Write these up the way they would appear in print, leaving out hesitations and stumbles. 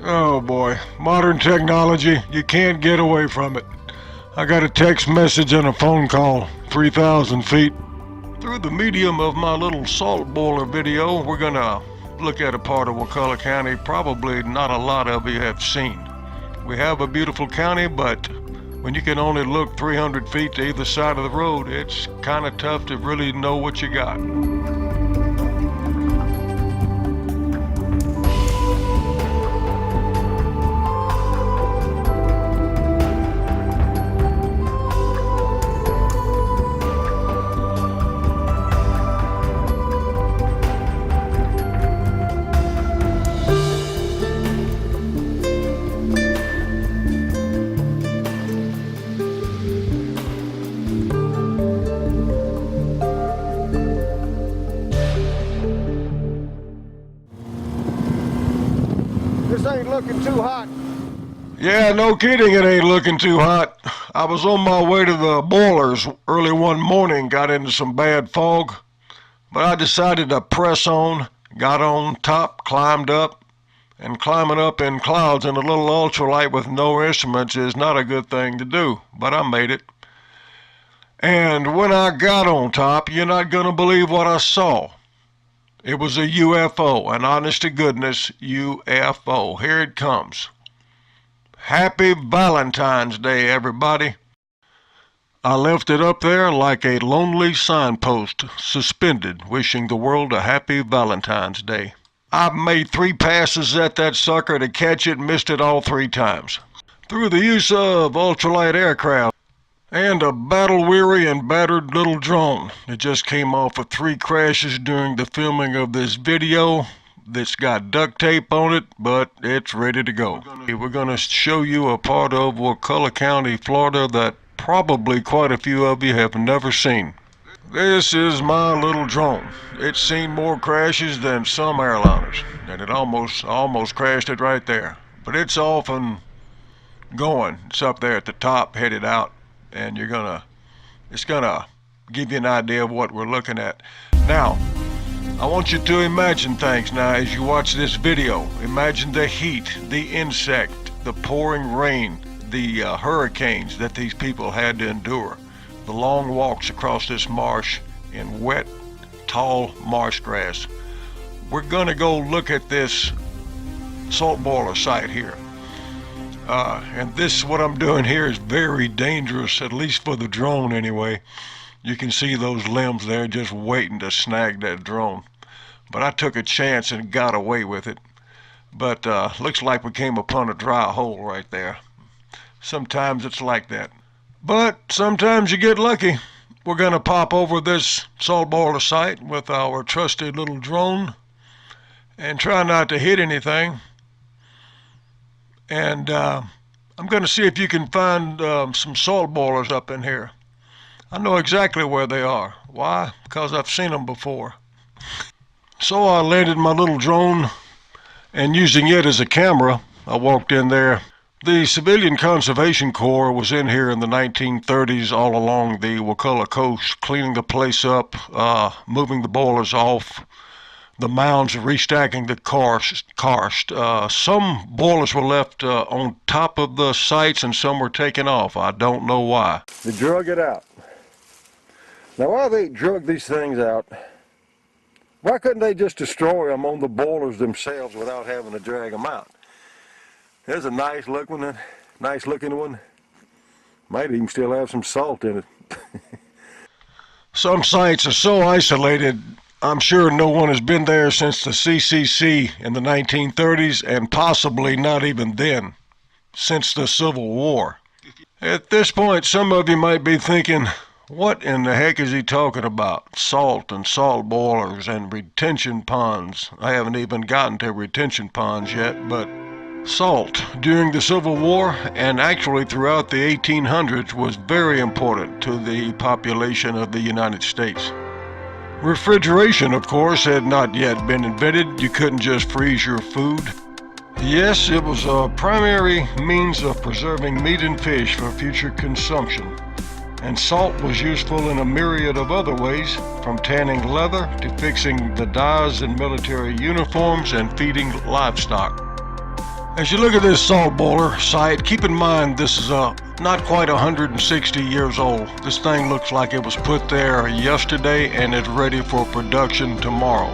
Oh boy, modern technology, you can't get away from it. I got a text message and a phone call, 3,000 feet. Through the medium of my little salt boiler video, we're gonna look at a part of Wakulla County probably not a lot of you have seen. We have a beautiful county, but when you can only look 300 feet to either side of the road, it's kind of tough to really know what you got. This ain't looking too hot. Yeah, no kidding, it ain't looking too hot. I was on my way to the boilers early one morning, got into some bad fog, but I decided to press on, got on top, climbed up, and climbing up in clouds in a little ultralight with no instruments is not a good thing to do, but I made it. And when I got on top, you're not gonna believe what I saw. It was a UFO, an honest-to-goodness UFO. Here it comes. Happy Valentine's Day, everybody. I left it up there like a lonely signpost, suspended, wishing the world a happy Valentine's Day. I've made 3 passes at that sucker to catch it, missed it all 3 times. Through the use of ultralight aircraft, and a battle-weary and battered little drone. It just came off of 3 crashes during the filming of this video. That's got duct tape on it, but it's ready to go. We're going to show you a part of Wakulla County, Florida that probably quite a few of you have never seen. This is my little drone. It's seen more crashes than some airliners, and it almost crashed it right there. But it's off and going. It's up there at the top, headed out. And it's gonna give you an idea of what we're looking at. Now, I want you to imagine things now as you watch this video. Imagine the heat, the insect, the pouring rain, the hurricanes that these people had to endure, the long walks across this marsh in wet, tall marsh grass. We're gonna go look at this salt boiler site here. And this, what I'm doing here, is very dangerous, at least for the drone anyway. You can see those limbs there just waiting to snag that drone. But I took a chance and got away with it. But looks like we came upon a dry hole right there. Sometimes it's like that. But sometimes you get lucky. We're going to pop over this salt boiler site with our trusty little drone and try not to hit anything. And I'm going to see if you can find some salt boilers up in here. I know exactly where they are. Why? Because I've seen them before. So I landed my little drone, and using it as a camera, I walked in there. The Civilian Conservation Corps was in here in the 1930s all along the Wakulla coast, cleaning the place up, moving the boilers off the mounds, restacking the karst. Some boilers were left on top of the sites and some were taken off. I don't know why. They drug it out. Now while they drug these things out, why couldn't they just destroy them on the boilers themselves without having to drag them out? There's a nice looking one. Might even still have some salt in it. Some sites are so isolated, I'm sure no one has been there since the CCC in the 1930s, and possibly not even then, since the Civil War. At this point, some of you might be thinking, what in the heck is he talking about? Salt and salt boilers and retention ponds. I haven't even gotten to retention ponds yet, but salt during the Civil War and actually throughout the 1800s was very important to the population of the United States. Refrigeration, of course, had not yet been invented. You couldn't just freeze your food. Yes, it was a primary means of preserving meat and fish for future consumption. And salt was useful in a myriad of other ways, from tanning leather to fixing the dyes in military uniforms and feeding livestock. As you look at this salt boiler site, keep in mind this is not quite 160 years old. This thing looks like it was put there yesterday and is ready for production tomorrow.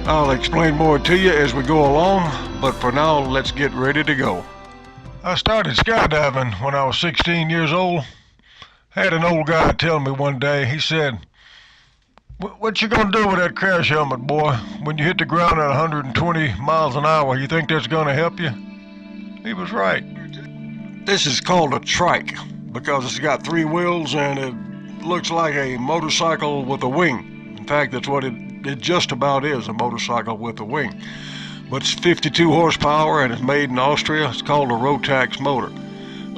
I'll explain more to you as we go along, but for now, let's get ready to go. I started skydiving when I was 16 years old. Had an old guy tell me one day, he said, "What you gonna do with that crash helmet, boy? When you hit the ground at 120 miles an hour, you think that's gonna help you?" He was right. This is called a trike because it's got 3 wheels and it looks like a motorcycle with a wing. In fact, that's what it just about is, a motorcycle with a wing. But it's 52 horsepower and it's made in Austria. It's called a Rotax motor.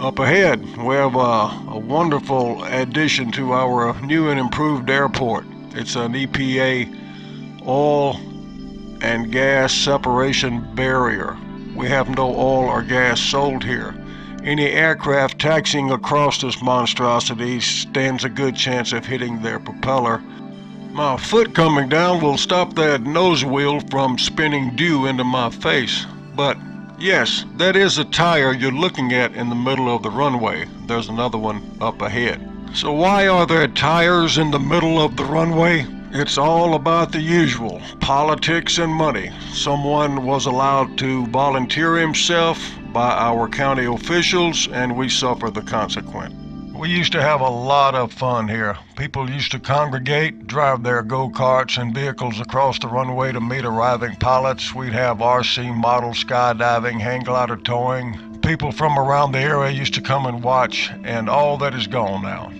Up ahead, we have a wonderful addition to our new and improved airport. It's an EPA oil and gas separation barrier. We have no oil or gas sold here. Any aircraft taxiing across this monstrosity stands a good chance of hitting their propeller. My foot coming down will stop that nose wheel from spinning dew into my face. But yes, that is a tire you're looking at in the middle of the runway. There's another one up ahead. So why are there tires in the middle of the runway? It's all about the usual, politics and money. Someone was allowed to volunteer himself by our county officials, and we suffer the consequence. We used to have a lot of fun here. People used to congregate, drive their go-karts and vehicles across the runway to meet arriving pilots. We'd have RC model skydiving, hang glider towing. People from around the area used to come and watch, and all that is gone now.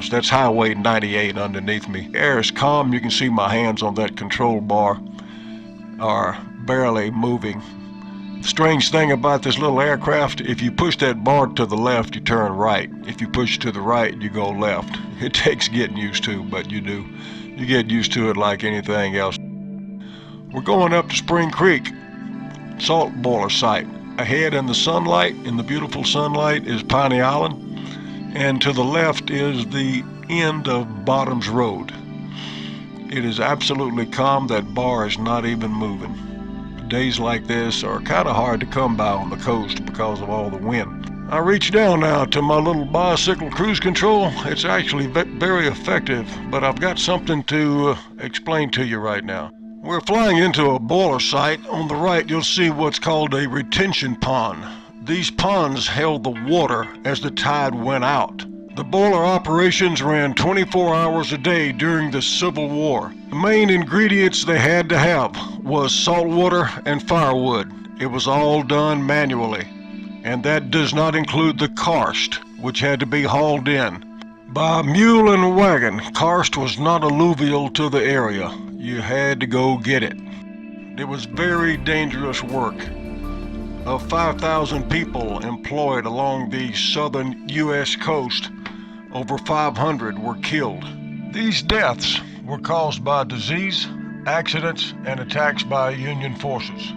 That's Highway 98 underneath me. Air is calm. You can see my hands on that control bar are barely moving. Strange thing about this little aircraft, if you push that bar to the left, you turn right. If you push to the right, you go left. It takes getting used to, but you do. You get used to it like anything else. We're going up to Spring Creek, salt boiler site. Ahead in the sunlight, in the beautiful sunlight, is Piney Island. And to the left is the end of Bottoms Road. It is absolutely calm. That bar is not even moving. Days like this are kind of hard to come by on the coast because of all the wind. I reach down now to my little bicycle cruise control. It's actually very effective, but I've got something to explain to you right now. We're flying into a boiler site. On the right, you'll see what's called a retention pond. These ponds held the water as the tide went out. The boiler operations ran 24 hours a day during the Civil War. The main ingredients they had to have was salt water and firewood. It was all done manually. And that does not include the karst, which had to be hauled in by mule and wagon. Karst was not alluvial to the area. You had to go get it. It was very dangerous work. Of 5,000 people employed along the southern U.S. coast, over 500 were killed. These deaths were caused by disease, accidents, and attacks by Union forces.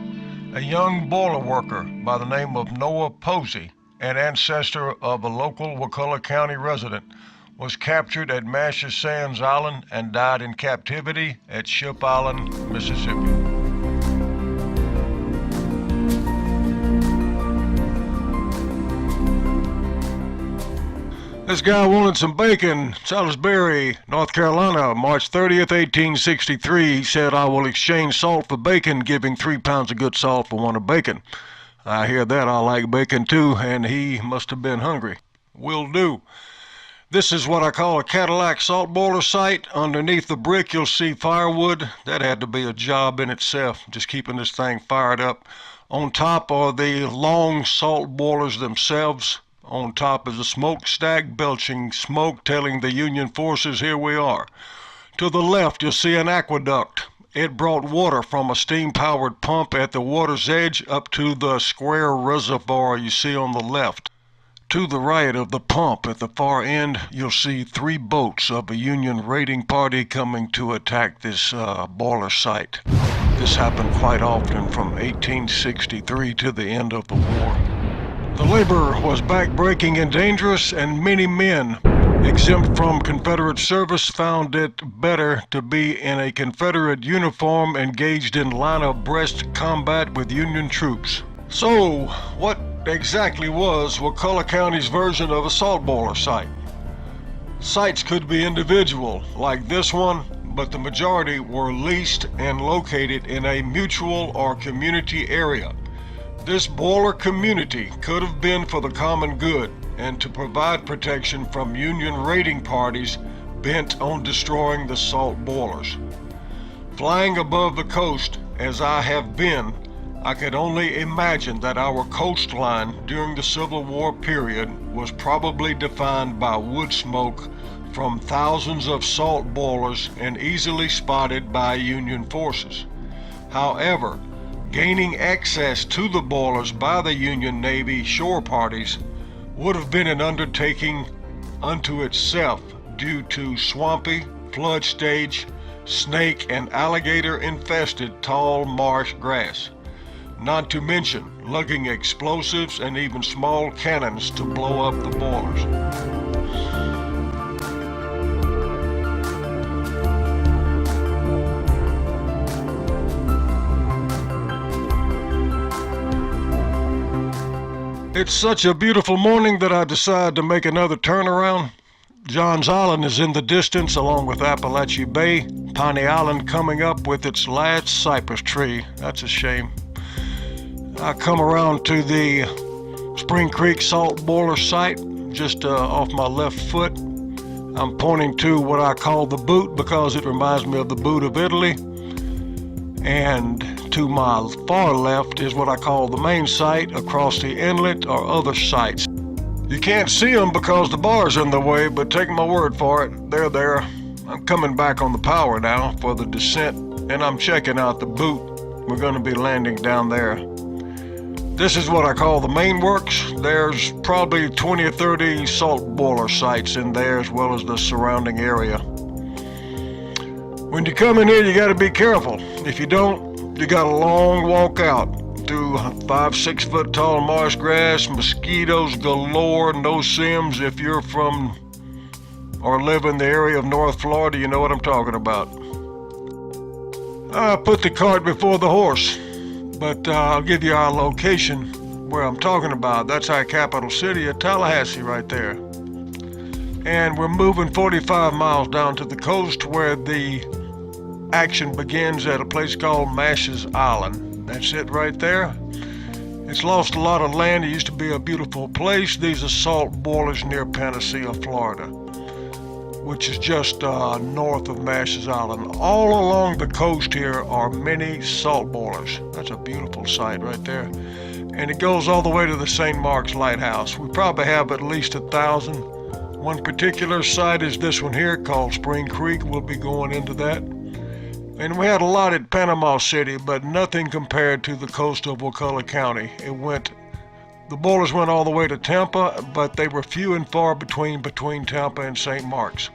A young boiler worker by the name of Noah Posey, an ancestor of a local Wakulla County resident, was captured at Mashes Sands Island and died in captivity at Ship Island, Mississippi. This guy wanted some bacon. Salisbury, North Carolina, March 30th, 1863. He said, "I will exchange salt for bacon, giving 3 pounds of good salt for 1 of bacon." I hear that. I like bacon too, and he must have been hungry. Will do. This is what I call a Cadillac salt boiler site. Underneath the brick, you'll see firewood. That had to be a job in itself, just keeping this thing fired up. On top are the long salt boilers themselves. On top is a smokestack belching smoke, telling the Union forces, here we are. To the left, you'll see an aqueduct. It brought water from a steam-powered pump at the water's edge up to the square reservoir you see on the left. To the right of the pump at the far end, you'll see 3 boats of a Union raiding party coming to attack this boiler site. This happened quite often from 1863 to the end of the war. The labor was backbreaking and dangerous, and many men exempt from Confederate service found it better to be in a Confederate uniform engaged in line-abreast combat with Union troops. So, what exactly was Wakulla County's version of a salt boiler site? Sites could be individual, like this one, but the majority were leased and located in a mutual or community area. This boiler community could have been for the common good and to provide protection from Union raiding parties bent on destroying the salt boilers. Flying above the coast, as I have been, I could only imagine that our coastline during the Civil War period was probably defined by wood smoke from thousands of salt boilers and easily spotted by Union forces. However, gaining access to the boilers by the Union Navy shore parties would have been an undertaking unto itself due to swampy, flood stage, snake and alligator infested tall marsh grass. Not to mention lugging explosives and even small cannons to blow up the boilers. It's such a beautiful morning that I decided to make another turnaround. Johns Island is in the distance along with Appalachia Bay, Piney Island coming up with its last cypress tree. That's a shame. I come around to the Spring Creek salt boiler site just off my left foot. I'm pointing to what I call the boot because it reminds me of the boot of Italy. And to my far left is what I call the main site across the inlet or other sites. You can't see them because the bar's in the way, but take my word for it, they're there. I'm coming back on the power now for the descent, and I'm checking out the boot. We're going to be landing down there. This is what I call the main works. There's probably 20 or 30 salt boiler sites in there as well as the surrounding area. When you come in here, you got to be careful. If you don't, you got a long walk out through 5-6 foot tall marsh grass, mosquitoes galore, no sims. If you're from or live in the area of North Florida, you know what I'm talking about. I put the cart before the horse, but I'll give you our location where I'm talking about. That's our capital city of Tallahassee right there. And we're moving 45 miles down to the coast where the action begins at a place called Marsh's Island. That's it right there. It's lost a lot of land. It used to be a beautiful place. These are salt boilers near Panacea, Florida, which is just north of Marsh's Island. All along the coast here are many salt boilers. That's a beautiful site right there. And it goes all the way to the St. Mark's Lighthouse. We probably have at least 1,000. One particular site is this one here called Spring Creek. We'll be going into that. And we had a lot at Panama City, but nothing compared to the coast of Wakulla County. The boilers went all the way to Tampa, but they were few and far between Tampa and St. Mark's.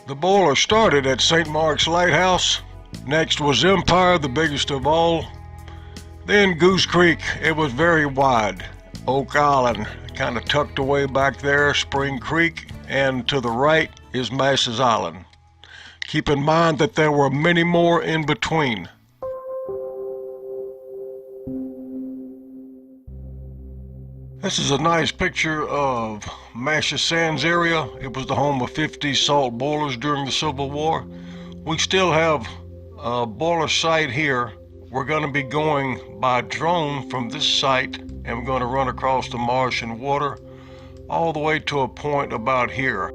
The boiler started at St. Mark's Lighthouse. Next was Empire, the biggest of all. Then Goose Creek, it was very wide. Oak Island, kind of tucked away back there, Spring Creek, and to the right is Marsh's Island. Keep in mind that there were many more in between. This is a nice picture of Marsh's Sands area. It was the home of 50 salt boilers during the Civil War. We still have a boiler site here. We're going to be going by drone from this site, and we're going to run across the marsh and water all the way to a point about here.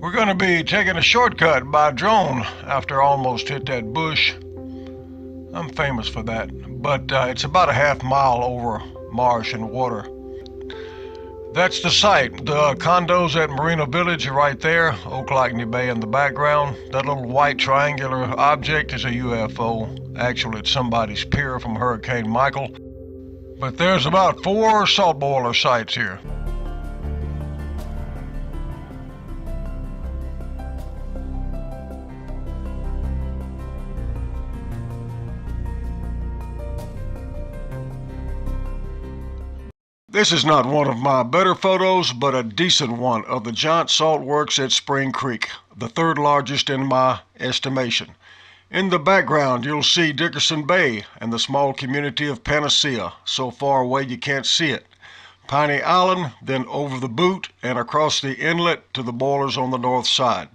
We're going to be taking a shortcut by drone after I almost hit that bush. I'm famous for that, but it's about a half mile over marsh and water. That's the site. The condos at Marina Village are right there, Ultralight Bay in the background. That little white triangular object is a UFO. Actually, it's somebody's pier from Hurricane Michael. But there's about 4 salt boiler sites here. This is not one of my better photos, but a decent one of the giant salt works at Spring Creek, the third largest in my estimation. In the background, you'll see Dickerson Bay and the small community of Panacea, so far away you can't see it. Piney Island, then over the boot and across the inlet to the boilers on the north side.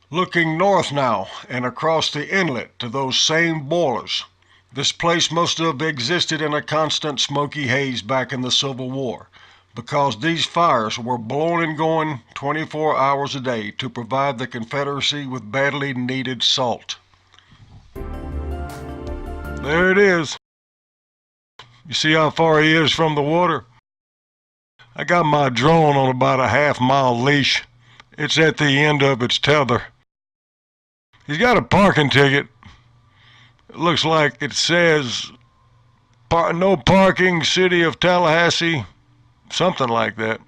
Looking north now and across the inlet to those same boilers. This place must have existed in a constant smoky haze back in the Civil War, because these fires were blowing and going 24 hours a day to provide the Confederacy with badly needed salt. There it is. You see how far he is from the water? I got my drone on about a half-mile leash. It's at the end of its tether. He's got a parking ticket. It looks like it says, no parking, City of Tallahassee, something like that.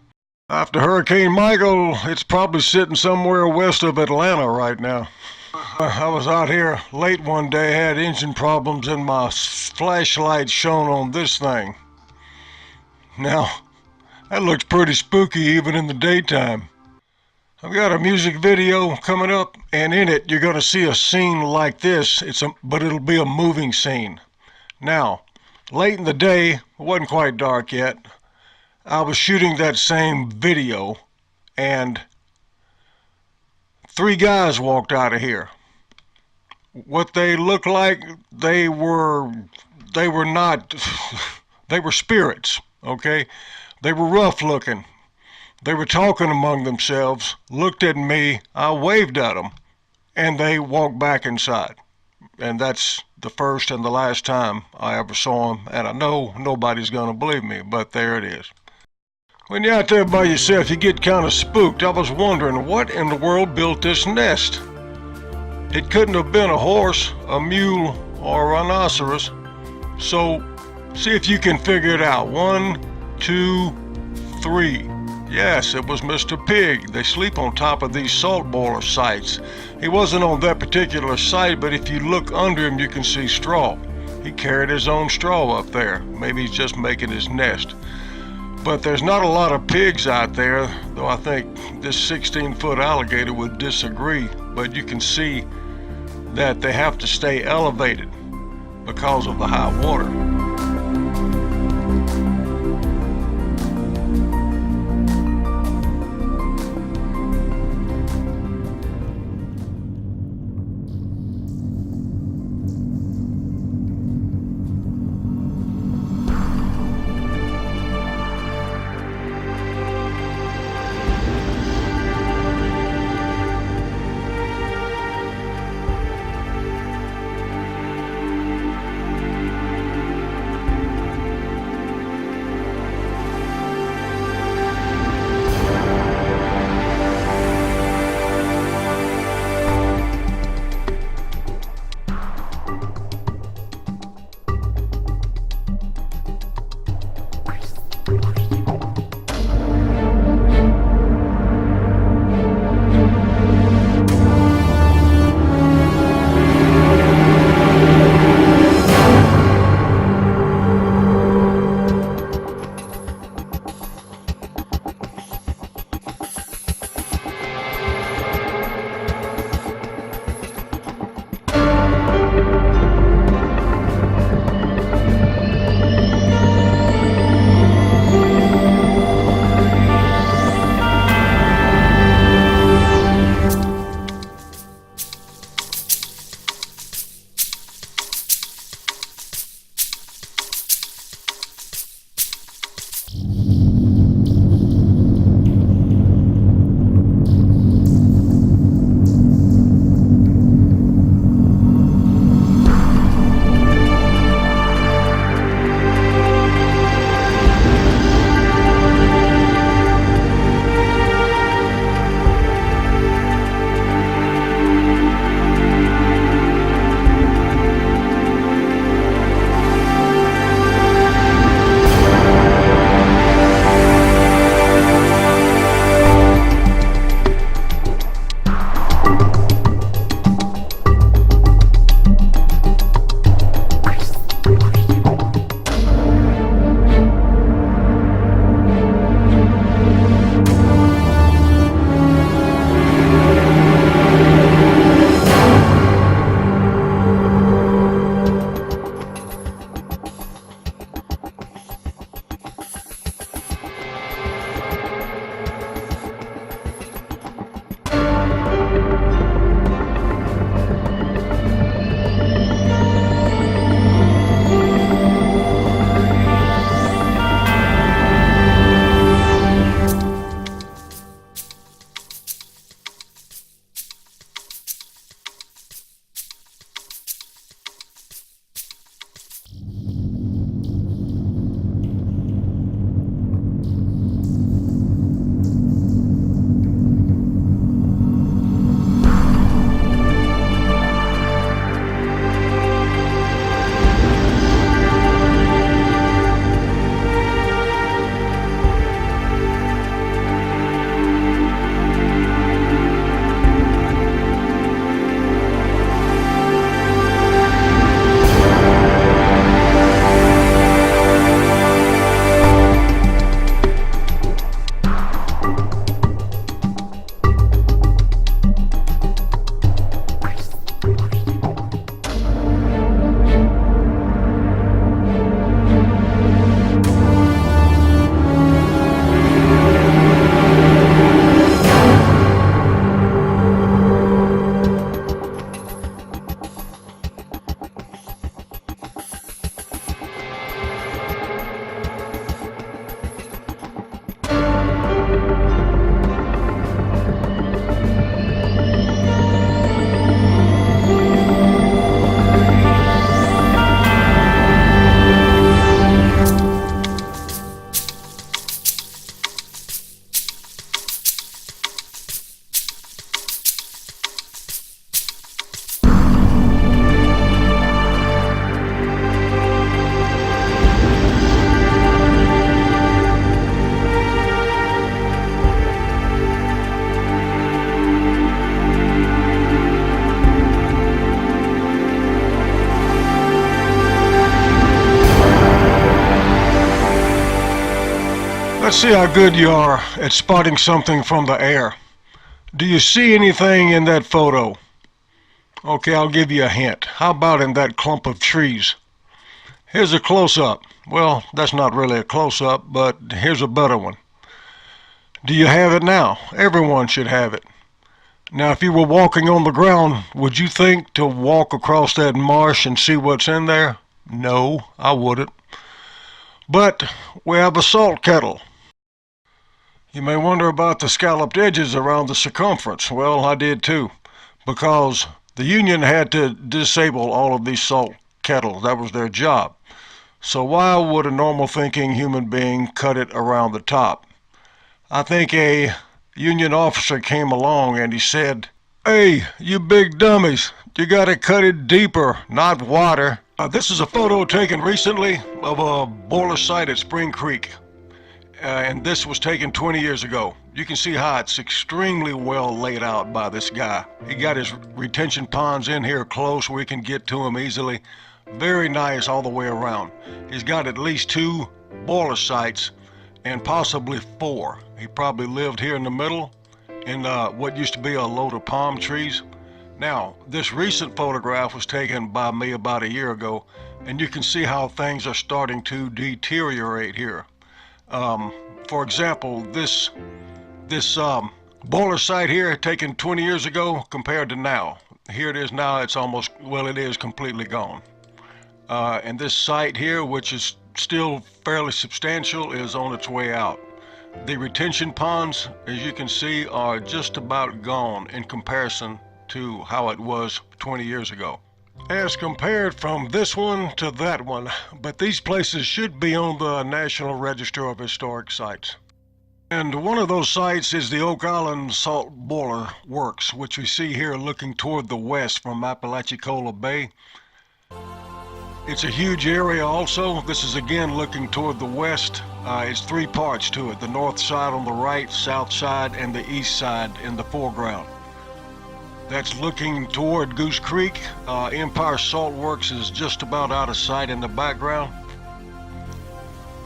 After Hurricane Michael, it's probably sitting somewhere west of Atlanta right now. I was out here late one day, had engine problems, and my flashlight shone on this thing. Now, that looks pretty spooky even in the daytime. I've got a music video coming up, and in it you're going to see a scene like this, but it'll be a moving scene. Now, late in the day, it wasn't quite dark yet, I was shooting that same video, and 3 guys walked out of here. What they looked like, they were not, they were spirits, okay? They were rough looking. They were talking among themselves, looked at me, I waved at them, and they walked back inside. And that's the first and the last time I ever saw them, and I know nobody's gonna believe me, but there it is. When you're out there by yourself, you get kind of spooked. I was wondering, what in the world built this nest? It couldn't have been a horse, a mule, or a rhinoceros. So, see if you can figure it out. 1, 2, 3. Yes, it was Mr. Pig. They sleep on top of these salt boiler sites. He wasn't on that particular site, but if you look under him, you can see straw. He carried his own straw up there. Maybe he's just making his nest. But there's not a lot of pigs out there, though I think this 16-foot alligator would disagree. But you can see that they have to stay elevated because of the high water. Let's see how good you are at spotting something from the air. Do you see anything in that photo? Okay, I'll give you a hint. How about in that clump of trees? Here's a close-up. Well, that's not really a close-up, but here's a better one. Do you have it now? Everyone should have it. Now, if you were walking on the ground, would you think to walk across that marsh and see what's in there? No, I wouldn't. But we have a salt kettle. You may wonder about the scalloped edges around the circumference. Well, I did too, because the Union had to disable all of these salt kettles. That was their job. So why would a normal thinking human being cut it around the top? I think a Union officer came along and he said, "Hey, you big dummies, you gotta cut it deeper, not wider." This is a photo taken recently of a boiler site at Spring Creek. And this was taken 20 years ago. You can see how it's extremely well laid out by this guy. He got his retention ponds in here close where we can get to them easily. Very nice all the way around. He's got at least 2 boiler sites and possibly 4. He probably lived here in the middle in what used to be a load of palm trees. Now, this recent photograph was taken by me about a year ago, and you can see how things are starting to deteriorate here. For example, this boiler site here taken 20 years ago compared to now. Here it is now, it's almost, well, it is completely gone. And this site here, which is still fairly substantial, is on its way out. The retention ponds, as you can see, are just about gone in comparison to how it was 20 years ago. As compared from this one to that one, but these places should be on the National Register of Historic Sites. And one of those sites is the Oak Island Salt Boiler Works, which we see here looking toward the west from Apalachicola Bay. It's a huge area also. This is again looking toward the west. It's 3 parts to it: the north side on the right, south side, and the east side in the foreground. That's looking toward Goose Creek. Empire Salt Works is just about out of sight in the background.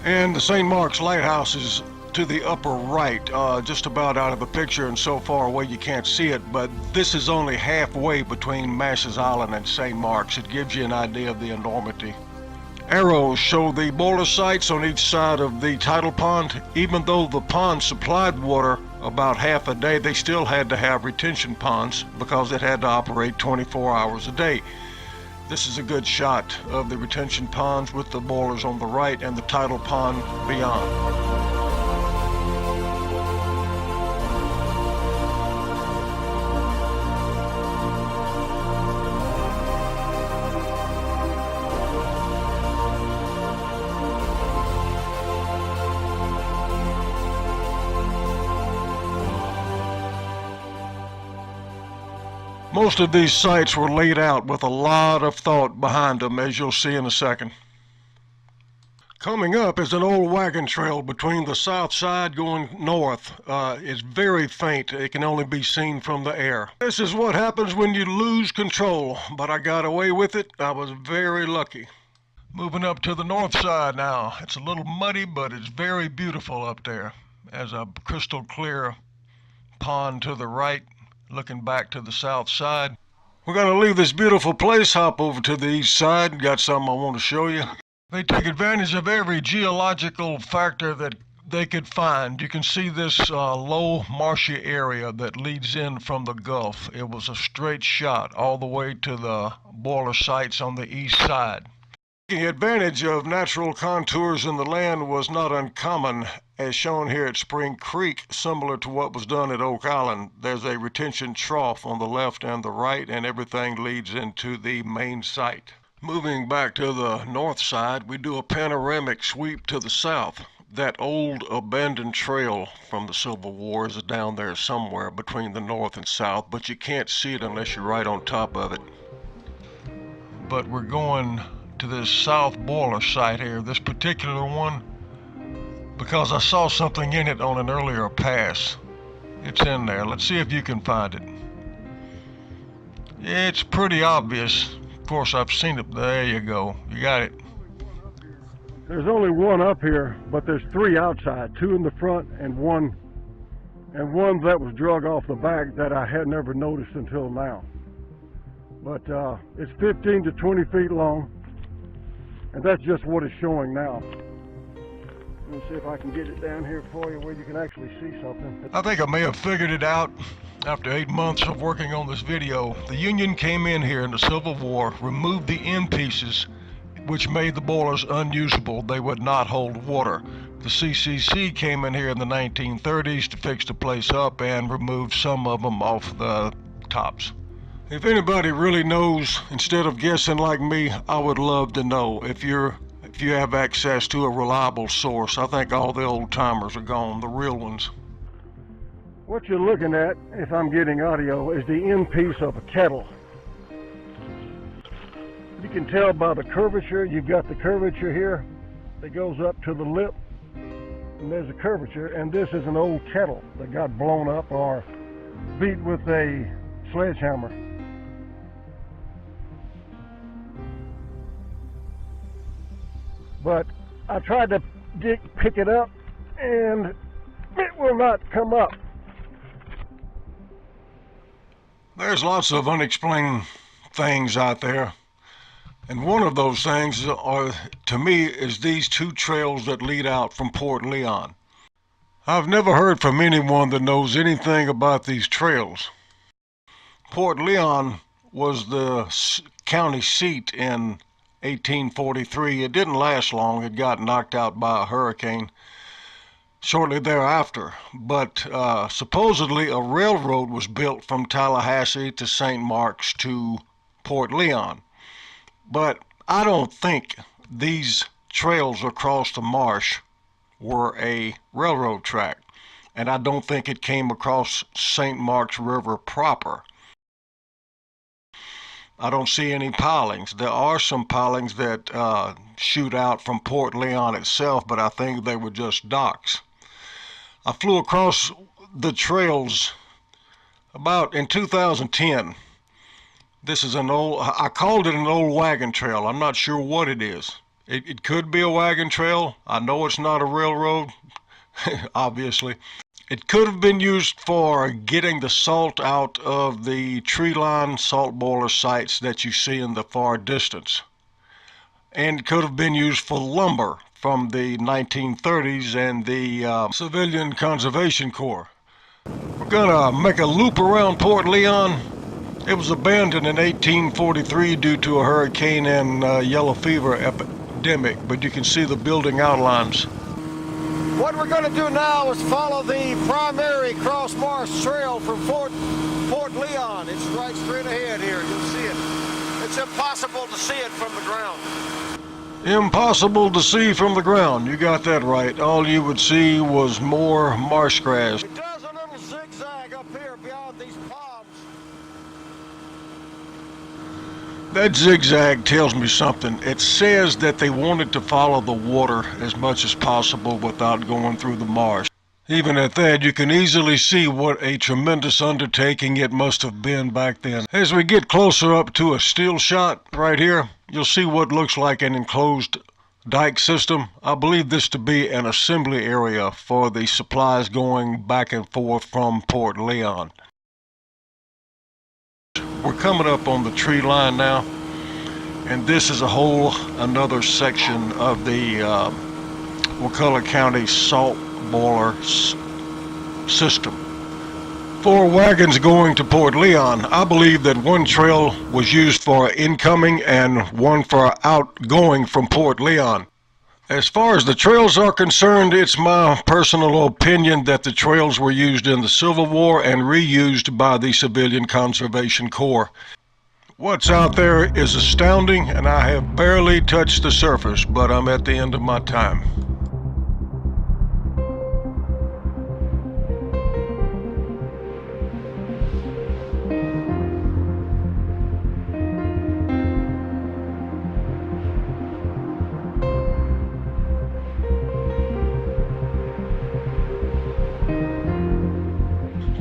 And the St. Mark's Lighthouse is to the upper right, just about out of the picture and so far away you can't see it, but this is only halfway between Mash's Island and St. Mark's. It gives you an idea of the enormity. Arrows show the boiler sites on each side of the tidal pond. Even though the pond supplied water about half a day, they still had to have retention ponds because it had to operate 24 hours a day. This is a good shot of the retention ponds with the boilers on the right and the tidal pond beyond. Most of these sites were laid out with a lot of thought behind them, as you'll see in a second. Coming up is an old wagon trail between the south side going north. It's very faint. It can only be seen from the air. This is what happens when you lose control, but I got away with it. I was very lucky. Moving up to the north side now. It's a little muddy, but it's very beautiful up there. There's a crystal clear pond to the right, looking back to the south side. We're going to leave this beautiful place, hop over to the east side. Got something I want to show you. They take advantage of every geological factor that they could find. You can see this low marshy area that leads in from the Gulf. It was a straight shot all the way to the boiler sites on the east side. Taking advantage of natural contours in the land was not uncommon, as shown here at Spring Creek, similar to what was done at Oak Island. There's a retention trough on the left and the right, and everything leads into the main site. Moving back to the north side, we do a panoramic sweep to the south. That old abandoned trail from the Civil War is down there somewhere between the north and south, but you can't see it unless you're right on top of it. But we're going to this south boiler site here, this particular one, because I saw something in it on an earlier pass. It's in there. Let's see if you can find it. It's pretty obvious. Of course, I've seen it. There you go. You got it. There's only one up here, but there's three outside, two in the front and one that was drug off the back that I had never noticed until now. But it's 15 to 20 feet long, and that's just what it's showing now. Let me see if I can get it down here for you where you can actually see something. I think I may have figured it out. After 8 months of working on this video, the Union came in here in the Civil War, removed the end pieces, which made the boilers unusable. They would not hold water. The CCC came in here in the 1930s to fix the place up and remove some of them off the tops. If anybody really knows, instead of guessing like me, I would love to know. If you have access to a reliable source, I think all the old timers are gone, the real ones. What you're looking at, if I'm getting audio, is the end piece of a kettle. You can tell by the curvature. You've got the curvature here that goes up to the lip, and there's a curvature, and this is an old kettle that got blown up or beat with a sledgehammer. But I tried to pick it up, and it will not come up. There's lots of unexplained things out there. And one of those things are, to me, is these two trails that lead out from Port Leon. I've never heard from anyone that knows anything about these trails. Port Leon was the county seat in 1843. It didn't last long. It got knocked out by a hurricane shortly thereafter. But supposedly a railroad was built from Tallahassee to St. Mark's to Port Leon. But I don't think these trails across the marsh were a railroad track. And I don't think it came across St. Mark's River proper. I don't see any pilings. There are some pilings that shoot out from Port Leon itself, but I think they were just docks. I flew across the trails about in 2010. This is I called it an old wagon trail. I'm not sure what it is. It could be a wagon trail. I know it's not a railroad, obviously. It could have been used for getting the salt out of the tree-lined salt boiler sites that you see in the far distance. And it could have been used for lumber from the 1930s and the Civilian Conservation Corps. We're gonna make a loop around Port Leon. It was abandoned in 1843 due to a hurricane and yellow fever epidemic, but you can see the building outlines. What we're going to do now is follow the primary cross marsh trail from Port Leon. It's right straight ahead here. You'll see it. It's impossible to see it from the ground. Impossible to see from the ground. You got that right. All you would see was more marsh grass. It does a little zigzag up here beyond these palms. That zigzag tells me something. It says that they wanted to follow the water as much as possible without going through the marsh. Even at that, you can easily see what a tremendous undertaking it must have been back then. As we get closer up to a still shot right here, you'll see what looks like an enclosed dike system. I believe this to be an assembly area for the supplies going back and forth from Port Leon. We're coming up on the tree line now, and this is a whole another section of the Wakulla County salt boiler system. For wagons going to Port Leon, I believe that one trail was used for incoming and one for outgoing from Port Leon. As far as the trails are concerned, it's my personal opinion that the trails were used in the Civil War and reused by the Civilian Conservation Corps. What's out there is astounding, and I have barely touched the surface, but I'm at the end of my time.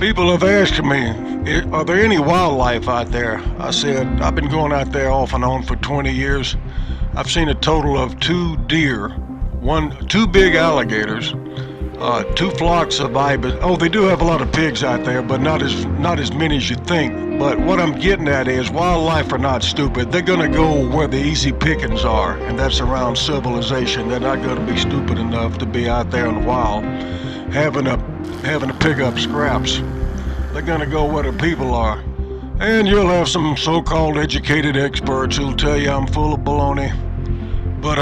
People have asked me, are there any wildlife out there? I said, I've been going out there off and on for 20 years. I've seen a total of 2 deer two big alligators, two flocks of ibis. Oh, they do have a lot of pigs out there, but not as many as you think. But what I'm getting at is wildlife are not stupid. They're gonna go where the easy pickings are, and that's around civilization. They're not gonna be stupid enough to be out there in the wild having to pick up scraps. They're gonna go where the people are. And you'll have some so-called educated experts who'll tell you I'm full of baloney. But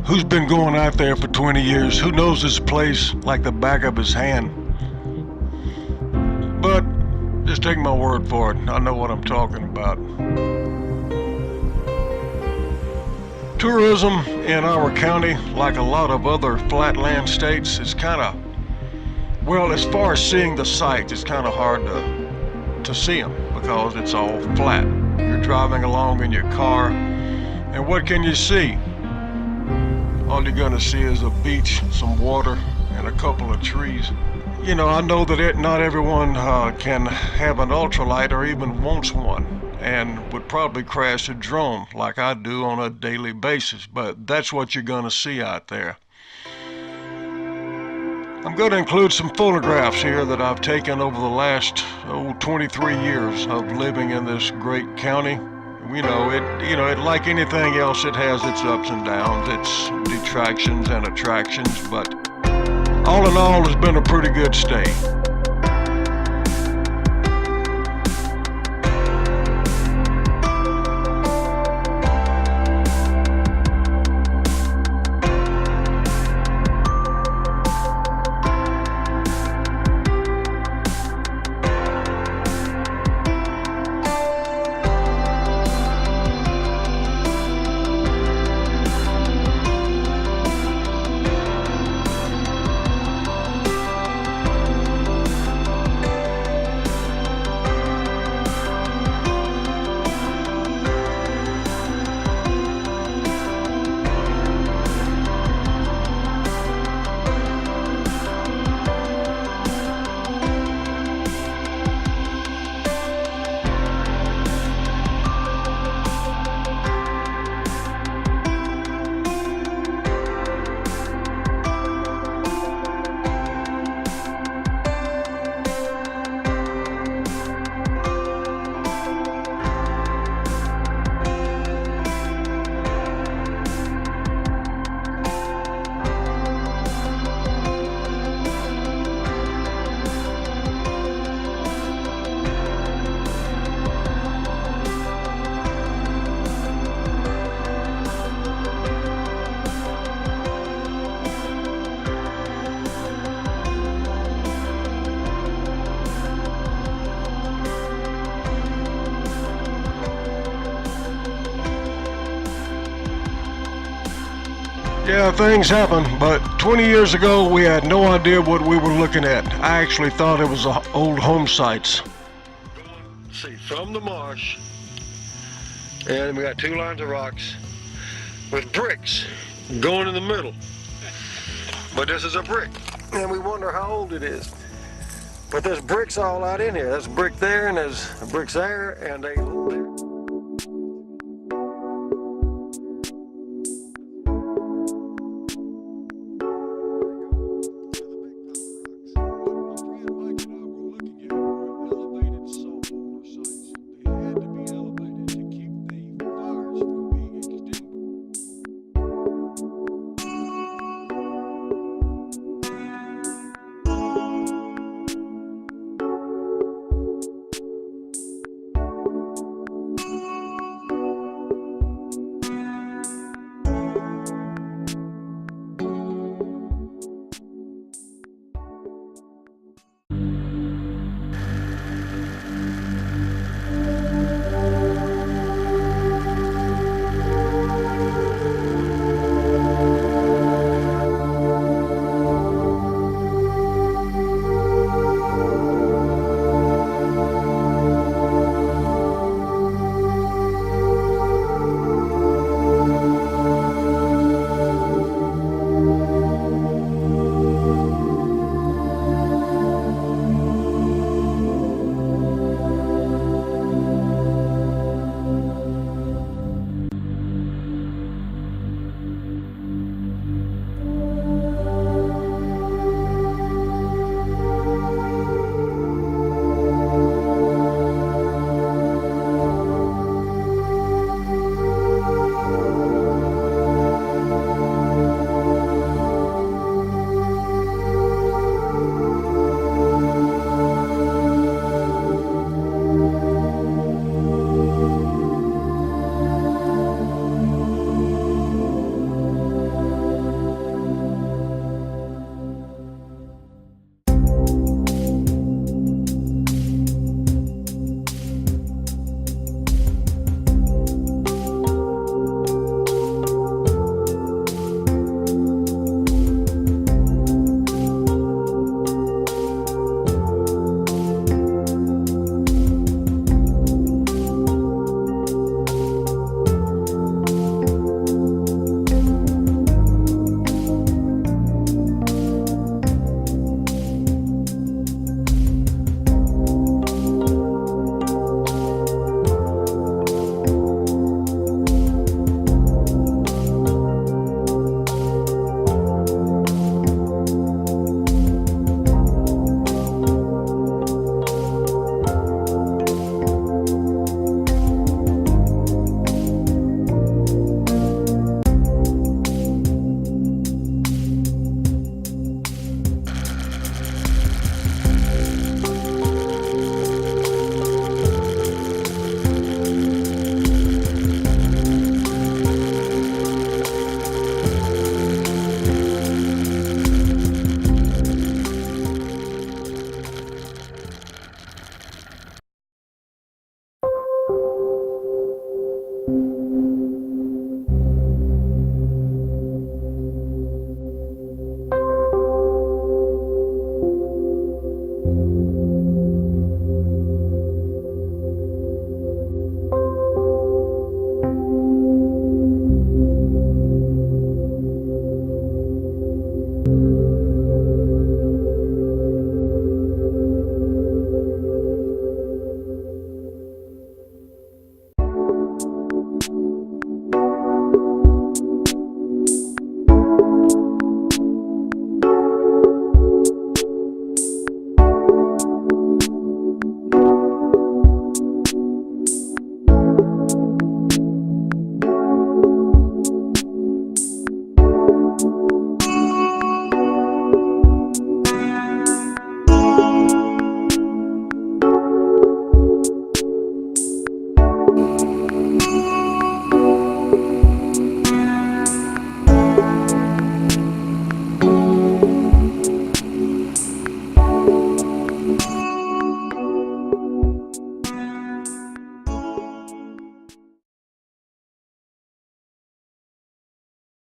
who's been going out there for 20 years? Who knows this place like the back of his hand? But just take my word for it. I know what I'm talking about. Tourism in our county, like a lot of other flatland states, is kind of, well, as far as seeing the sights, it's kind of hard to see them because it's all flat. You're driving along in your car, and what can you see? All you're gonna see is a beach, some water, and a couple of trees. You know, I know that not everyone can have an ultralight or even wants one, and would probably crash a drone like I do on a daily basis, but that's what you're gonna see out there. I'm going to include some photographs here that I've taken over the last 23 years of living in this great county. It like anything else, it has its ups and downs, its detractions and attractions, but all in all, it's been a pretty good stay. Yeah, things happen, but 20 years ago we had no idea what we were looking at. I actually thought it was old home sites. See, from the marsh, and we got two lines of rocks with bricks going in the middle. But this is a brick, and we wonder how old it is. But there's bricks all out in here. There's a brick there, and there's bricks there, and they